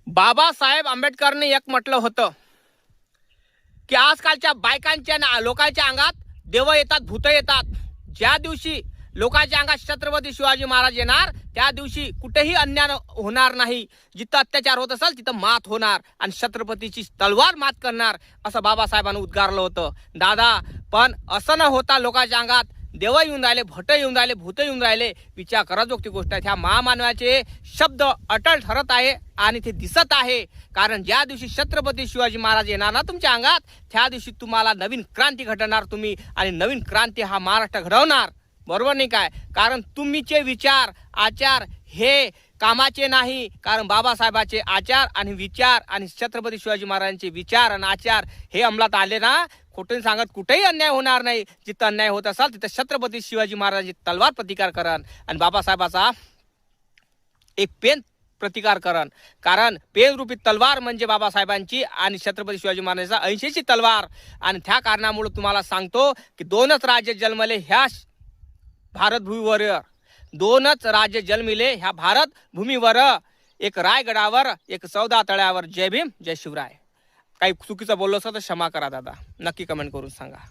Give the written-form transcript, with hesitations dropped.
बाबासाहेब आंबेडकरने एक म्हटलं होतं की आजकालच्या बायकांच्या लोकांच्या अंगात देव येतात, भूत येतात. ज्या दिवशी लोकांच्या अंगात छत्रपती शिवाजी महाराज येणार त्या दिवशी कुठेही अन्याय होणार नाही. जिथं अत्याचार होत असेल तिथं मात होणार आणि छत्रपतीची तलवार मात करणार असं बाबासाहेबांनी उद्गारलं होतं. दादा, पण असं न होता लोकांच्या अंगात देव येऊन राहिले, भट येऊन राहिले, भूत येऊन राहिले. विचार कराजोगती गोष्ट आहे. ह्या महामानवाचे शब्द अटळ ठरत आहे आणि ते दिसत आहे. कारण ज्या दिवशी छत्रपती शिवाजी महाराज येणार ना तुमच्या अंगात त्या दिवशी तुम्हाला नवीन क्रांती घडवणार तुम्ही आणि नवीन क्रांती हा महाराष्ट्र घडवणार. बरोबर नाही काय? कारण तुम्हीचे विचार आचार हे कामाचे नाही. कारण बाबासाहेबांचे आचार आणि विचार आणि छत्रपती शिवाजी महाराजांचे विचार आणि आचार हे अंमलात आले ना, खोटून सांगत कुठेही अन्याय होणार नाही. जिथं अन्याय होत असेल तिथं छत्रपती शिवाजी महाराजांची तलवार प्रतिकार करण आणि बाबासाहेबाचा एक पेन प्रतिकार करण. कारण पेन रूपी तलवार म्हणजे बाबासाहेबांची आणि छत्रपती शिवाजी महाराजांचा 80ची तलवार. आणि त्या कारणामुळे तुम्हाला सांगतो की दोनच राज्य जन्मले ह्या भारत भूमीवर. दोनच राज्य जन्मिले ह्या भारत भूमीवर, एक रायगडावर, एक 14 तळ्यावर. जय भीम, जय शिवराय. काही चुकीचं बोललो असं तर क्षमा करा दादा. नक्की कमेंट करून सांगा.